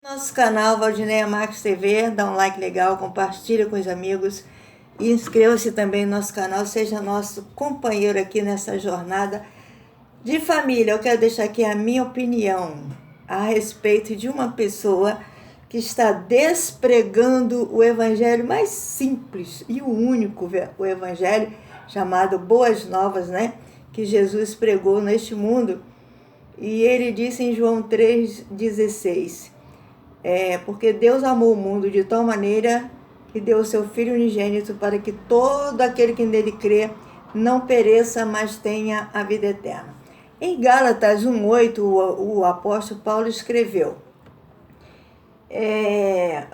Nosso canal Valdineia Marques TV, dá um like legal, compartilha com os amigos e inscreva-se também no nosso canal, seja nosso companheiro aqui nessa jornada de família. Eu quero deixar aqui a minha opinião a respeito de uma pessoa que está despregando o evangelho mais simples e o único, o evangelho chamado Boas Novas, né? Que Jesus pregou neste mundo. E ele disse em João 3,16, porque Deus amou o mundo de tal maneira que deu o seu Filho unigênito para que todo aquele que nele crê não pereça, mas tenha a vida eterna. Em Gálatas 1,8, o apóstolo Paulo escreveu,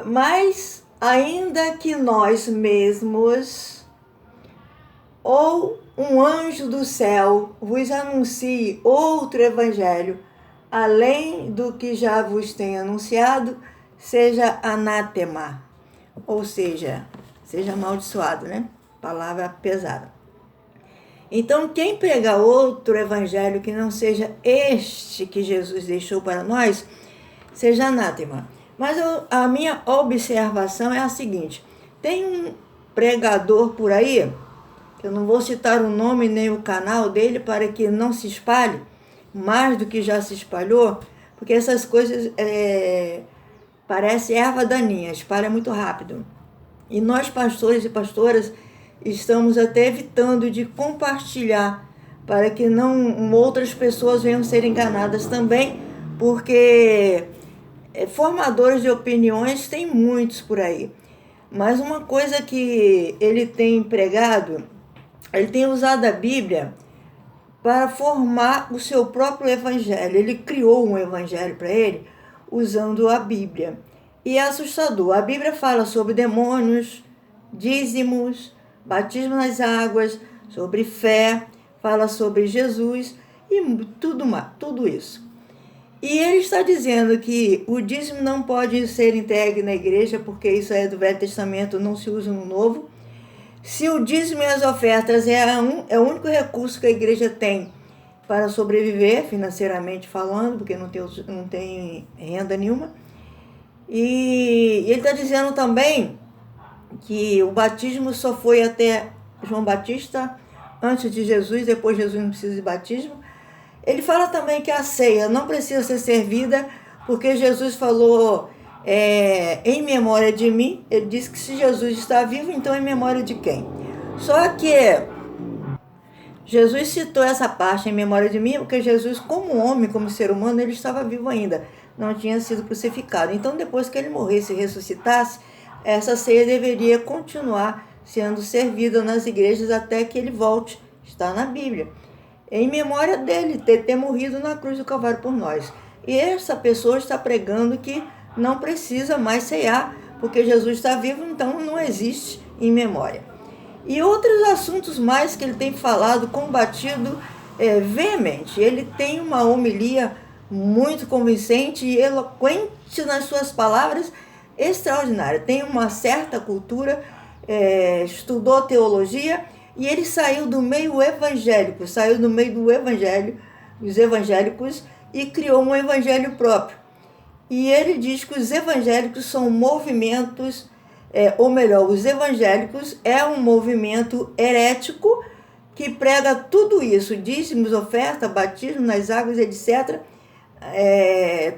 mas ainda que nós mesmos ou um anjo do céu vos anuncie outro evangelho, além do que já vos tenho anunciado, seja anátema, ou seja, seja amaldiçoado, né? Palavra pesada. Então, quem pregar outro evangelho que não seja este que Jesus deixou para nós, seja anátema. Mas a minha observação é a seguinte: tem um pregador por aí, eu não vou citar o nome nem o canal dele para que não se espalhe mais do que já se espalhou, porque essas coisas parecem erva daninha, espalha muito rápido. E nós, pastores e pastoras, estamos até evitando de compartilhar para que não outras pessoas venham ser enganadas também, porque formadores de opiniões tem muitos por aí. Mas uma coisa que ele tem pregado, ele tem usado a Bíblia para formar o seu próprio evangelho. Ele criou um evangelho para ele usando a Bíblia. E é assustador. A Bíblia fala sobre demônios, dízimos, batismo nas águas, sobre fé, fala sobre Jesus e tudo isso. E ele está dizendo que o dízimo não pode ser entregue na igreja, porque isso é do Velho Testamento, não se usa no Novo. Se o dízimo e as ofertas é o único recurso que a igreja tem para sobreviver, financeiramente falando, porque não tem renda nenhuma. E ele está dizendo também que o batismo só foi até João Batista, antes de Jesus, depois Jesus não precisa de batismo. Ele fala também que a ceia não precisa ser servida, porque Jesus falou em memória de mim. Ele disse que se Jesus está vivo, então em memória de quem? Só que Jesus citou essa parte em memória de mim, porque Jesus, como homem, como ser humano, ele estava vivo ainda, não tinha sido crucificado. Então, depois que ele morresse e ressuscitasse, essa ceia deveria continuar sendo servida nas igrejas até que ele volte. Está na Bíblia. Em memória dele ter morrido na cruz do Calvário por nós. E essa pessoa está pregando que não precisa mais ceiar, porque Jesus está vivo, então não existe em memória. E outros assuntos mais que ele tem falado, combatido veemente. Ele tem uma homilia muito convincente e eloquente nas suas palavras, extraordinária. Tem uma certa cultura, estudou teologia, e ele saiu do meio evangélico, saiu do meio do evangelho, dos evangélicos, e criou um evangelho próprio. E ele diz que os evangélicos são movimentos, ou melhor, os evangélicos é um movimento herético que prega tudo isso, dízimos, oferta, batismo nas águas, etc.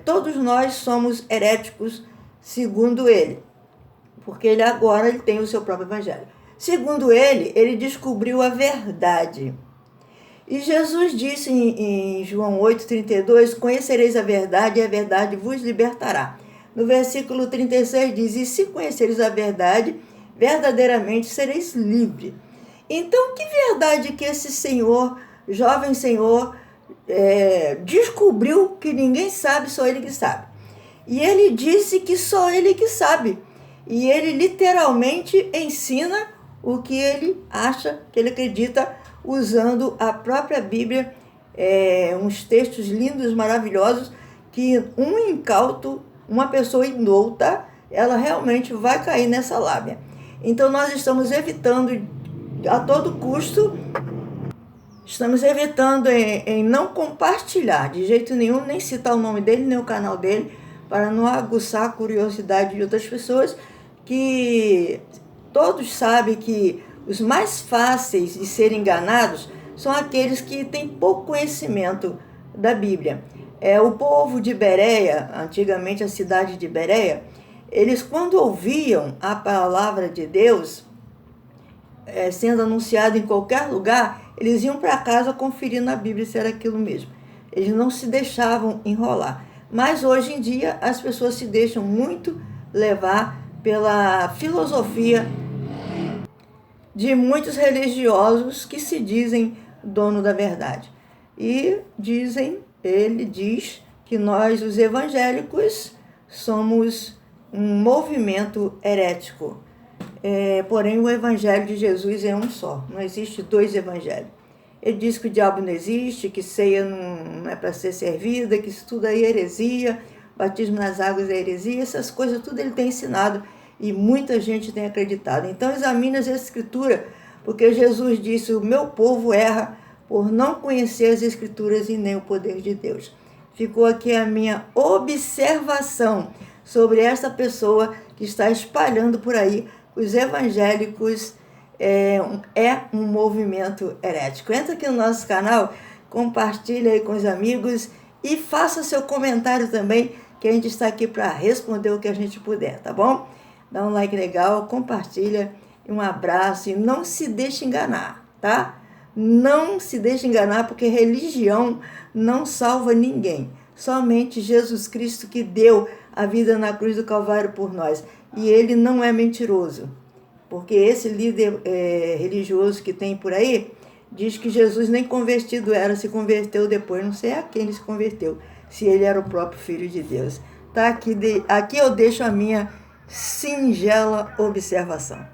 Todos nós somos heréticos, segundo ele, porque ele agora tem o seu próprio evangelho. Segundo ele descobriu a verdade. E Jesus disse em João 8,32, conhecereis a verdade e a verdade vos libertará. No versículo 36 diz, e se conhecereis a verdade, verdadeiramente sereis livres. Então, que verdade que esse senhor, jovem senhor, descobriu que ninguém sabe, só ele que sabe. E ele disse que só ele que sabe. E ele literalmente ensina o que ele acha, que ele acredita, usando a própria Bíblia, uns textos lindos, maravilhosos, que um incauto, uma pessoa indouta, ela realmente vai cair nessa lábia. Então nós estamos evitando a todo custo, estamos evitando em não compartilhar de jeito nenhum, nem citar o nome dele, nem o canal dele, para não aguçar a curiosidade de outras pessoas, que todos sabem que os mais fáceis de serem enganados são aqueles que têm pouco conhecimento da Bíblia. O povo de Bereia, antigamente a cidade de Bereia, eles, quando ouviam a palavra de Deus sendo anunciada em qualquer lugar, eles iam para casa conferir na Bíblia se era aquilo mesmo. Eles não se deixavam enrolar. Mas hoje em dia as pessoas se deixam muito levar pela filosofia de muitos religiosos que se dizem dono da verdade. E ele diz que nós, os evangélicos, somos um movimento herético. Porém, o evangelho de Jesus é um só, não existe dois evangelhos. Ele diz que o diabo não existe, que ceia não é para ser servida, que isso tudo é heresia, batismo nas águas é heresia, essas coisas tudo ele tem ensinado e muita gente tem acreditado. Então examine as escrituras, porque Jesus disse: o meu povo erra por não conhecer as escrituras e nem o poder de Deus. Ficou aqui a minha observação sobre essa pessoa que está espalhando por aí os evangélicos é um movimento herético. Entra aqui no nosso canal, compartilha aí com os amigos e faça seu comentário também, que a gente está aqui para responder o que a gente puder, tá bom? Dá um like legal, compartilha, um abraço e não se deixe enganar, tá? Não se deixe enganar, porque religião não salva ninguém. Somente Jesus Cristo, que deu a vida na cruz do Calvário por nós. E ele não é mentiroso. Porque esse líder religioso que tem por aí diz que Jesus nem convertido era, se converteu depois. Não sei a quem ele se converteu, se ele era o próprio Filho de Deus. Tá? Aqui eu deixo a minha singela observação.